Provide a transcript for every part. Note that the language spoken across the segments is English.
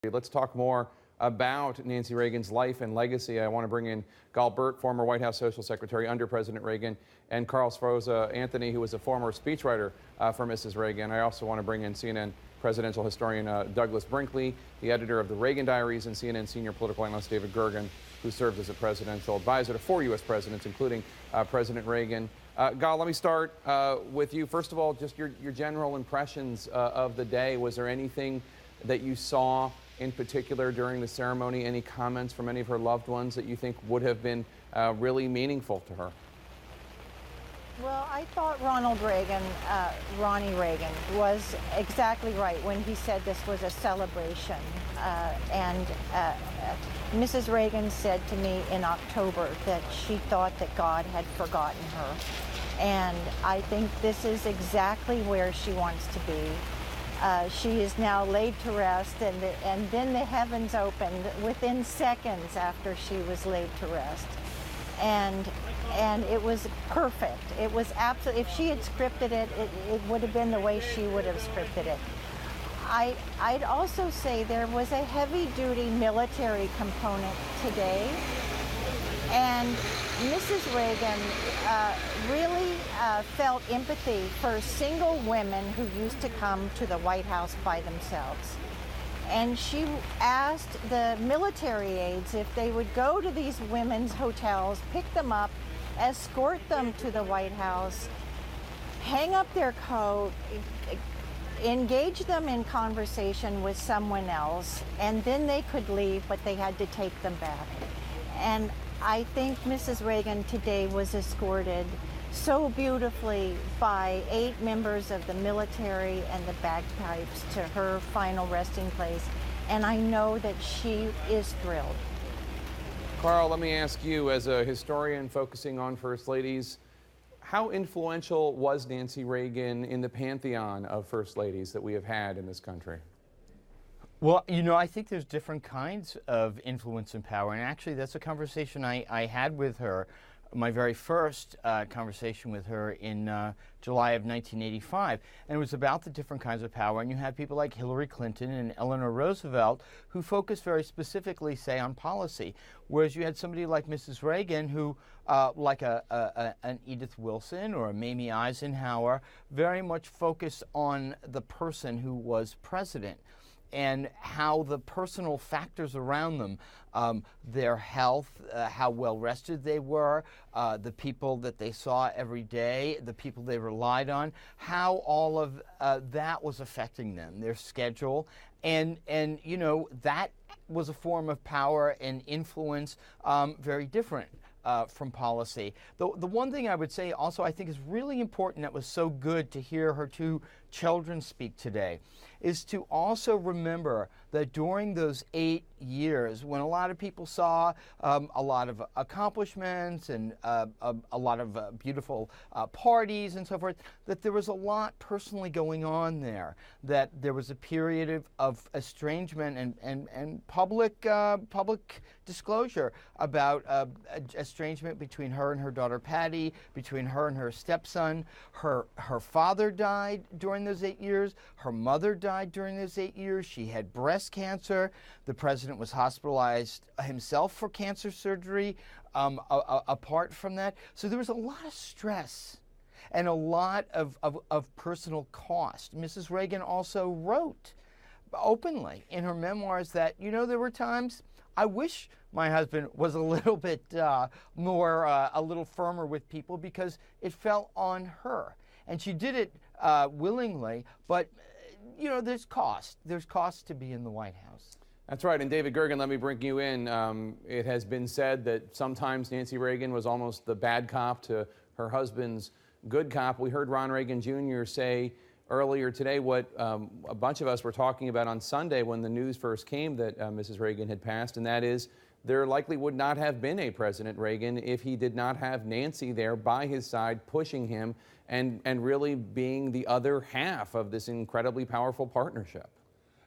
Let's talk more about Nancy Reagan's life and legacy. I want to bring in Gal Burt, former White House Social Secretary under President Reagan, and Carl Sforza Anthony, who was a former speechwriter for Mrs. Reagan. I also want to bring in CNN presidential historian Douglas Brinkley, the editor of the Reagan Diaries, and CNN senior political analyst David Gergen, who served as a presidential advisor to 4 U.S. presidents, including President Reagan. Gal, let me start with you. First of all, just your general impressions of the day. Was there anything that you saw in particular during the ceremony? Any comments from any of her loved ones that you think would have been really meaningful to her? Well, I thought Ronnie Reagan, was exactly right when he said this was a celebration. Mrs. Reagan said to me in October that she thought that God had forgotten her. And I think this is exactly where she wants to be. She is now laid to rest, and then the heavens opened within seconds after she was laid to rest. And it was perfect. It was absolutely, if she had scripted it, it would have been the way she would have scripted it. I'd also say there was a heavy-duty military component today, and Mrs. Reagan really felt empathy for single women who used to come to the White House by themselves. And she asked the military aides if they would go to these women's hotels, pick them up, escort them to the White House, hang up their coat, engage them in conversation with someone else, and then they could leave, but they had to take them back. And I think Mrs. Reagan today was escorted so beautifully by 8 members of the military and the bagpipes to her final resting place, and I know that she is thrilled. Carl, let me ask you, as a historian focusing on First Ladies, how influential was Nancy Reagan in the pantheon of First Ladies that we have had in this country? Well, you know, I think there's different kinds of influence and power, and actually that's a conversation I had with her, my very first conversation with her in July of 1985, and it was about the different kinds of power. And you had people like Hillary Clinton and Eleanor Roosevelt who focused very specifically, say, on policy, whereas you had somebody like Mrs. Reagan who, like an Edith Wilson or a Mamie Eisenhower, very much focused on the person who was president and how the personal factors around them, their health, how well rested they were, the people that they saw every day, the people they relied on, how all of that was affecting them, their schedule. And you know, that was a form of power and influence very different from policy. The one thing I would say also I think is really important, that was so good to hear her 2 children speak today, is to also remember that during those 8 years, when a lot of people saw a lot of accomplishments and a lot of beautiful parties and so forth, that there was a lot personally going on there, that there was a period of estrangement and public disclosure about estrangement between her and her daughter Patty, between her and her stepson. Her father died during those 8 years. Her mother died during those 8 years. She had breast cancer. The president was hospitalized himself for cancer surgery apart from that. So there was a lot of stress and a lot of personal cost. Mrs. Reagan also wrote openly in her memoirs that, you know, there were times I wish my husband was a little bit more, a little firmer with people, because it fell on her. And she did it willingly, but, you know, there's cost. There's cost to be in the White House. That's right. And David Gergen, let me bring you in. It has been said that sometimes Nancy Reagan was almost the bad cop to her husband's good cop. We heard Ron Reagan Jr. say earlier today what a bunch of us were talking about on Sunday when the news first came that Mrs. Reagan had passed, and that is there likely would not have been a President Reagan if he did not have Nancy there by his side, pushing him and really being the other half of this incredibly powerful partnership.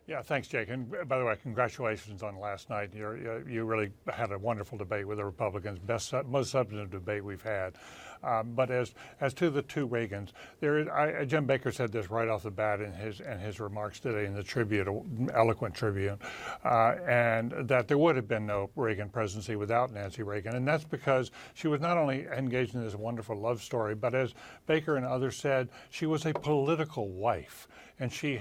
Yeah, thanks, Jake. And by the way, congratulations on last night. You really had a wonderful debate with the Republicans, most substantive debate we've had. But as to the two Reagans, Jim Baker said this right off the bat in his remarks today in the Tribune, eloquent Tribune, and that there would have been no Reagan presidency without Nancy Reagan, and that's because she was not only engaged in this wonderful love story, but as Baker and others said, she was a political wife. And she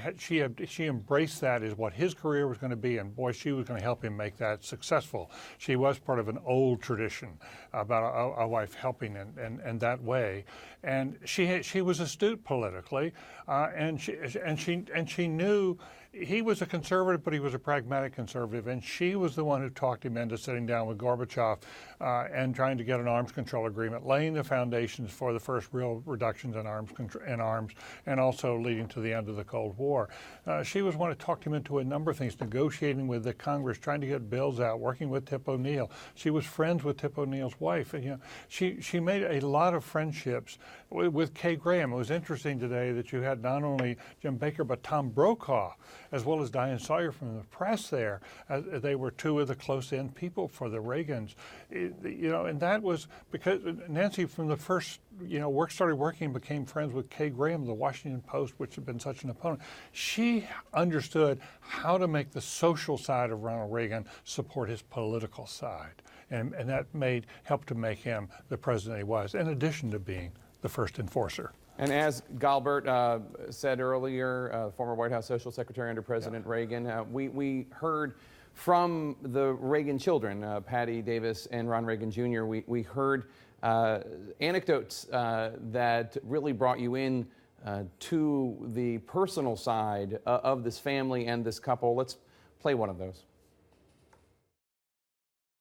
embraced that as what his career was going to be, and boy, she was going to help him make that successful. She was part of an old tradition about a wife helping in that way, and she was astute politically, and she knew he was a conservative, but he was a pragmatic conservative, and she was the one who talked him into sitting down with Gorbachev and trying to get an arms control agreement, laying the foundations for the first real reductions in arms, and also leading to the end of the Cold War. She was one who talked him into a number of things, negotiating with the Congress, trying to get bills out, working with Tip O'Neill. She was friends with Tip O'Neill's wife. And, she made a lot of friendships with Kay Graham. It was interesting today that you had not only Jim Baker, but Tom Brokaw, as well as Diane Sawyer from the press there. They were two of the close-in people for the Reagans. And that was because Nancy, from the first, started working, became friends with Kay Graham, the Washington Post, which had been such an opponent. She understood how to make the social side of Ronald Reagan support his political side. And that helped to make him the president he was, in addition to being the first enforcer. And as Galbert said earlier, former White House Social Secretary under President Reagan, we heard from the Reagan children, Patty Davis and Ron Reagan Jr., we heard anecdotes that really brought you in to the personal side of this family and this couple. Let's play one of those.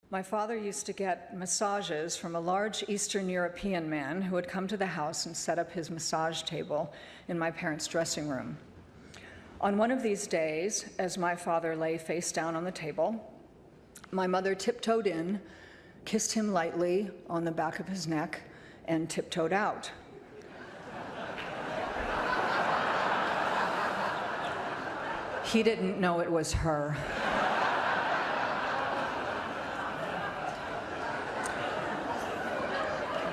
My father used to get massages from a large Eastern European man who would come to the house and set up his massage table in my parents' dressing room. On one of these days, as my father lay face down on the table, my mother tiptoed in, kissed him lightly on the back of his neck, and tiptoed out. He didn't know it was her.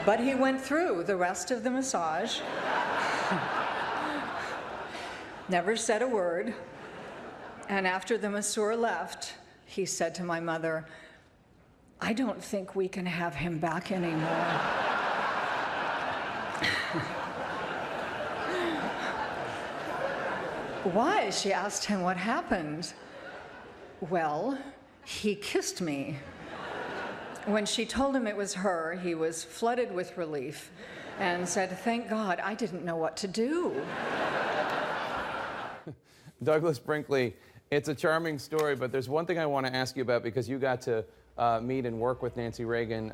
But he went through the rest of the massage, never said a word, and after the masseur left, he said to my mother, "I don't think we can have him back anymore." Why? She asked him what happened. Well, he kissed me. When she told him it was her, he was flooded with relief and said, "Thank God, I didn't know what to do." Douglas Brinkley, it's a charming story, but there's one thing I want to ask you about, because you got to meet and work with Nancy Reagan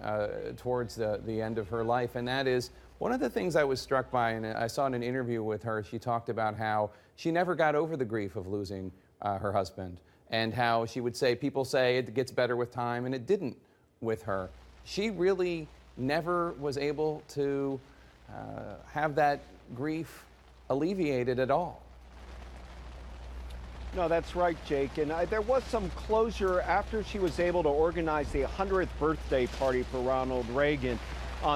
towards the end of her life, and that is one of the things I was struck by, and I saw in an interview with her, she talked about how she never got over the grief of losing her husband, and how she would say, people say it gets better with time, and it didn't with her. She really never was able to have that grief alleviated at all. No, that's right, Jake. And there was some closure after she was able to organize the 100th birthday party for Ronald Reagan.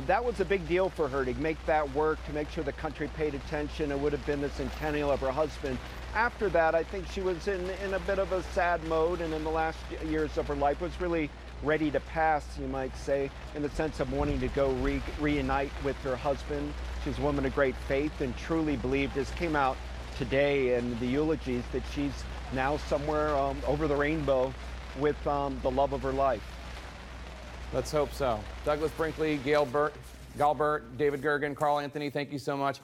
That was a big deal for her, to make that work, to make sure the country paid attention. It would have been the centennial of her husband. After that, I think she was in a bit of a sad mode, and in the last years of her life was really ready to pass, you might say, in the sense of wanting to go reunite with her husband. She's a woman of great faith and truly believed, as came out today in the eulogies, that she's now somewhere over the rainbow with the love of her life. Let's hope so. Douglas Brinkley, Galbert, David Gergen, Carl Anthony, thank you so much.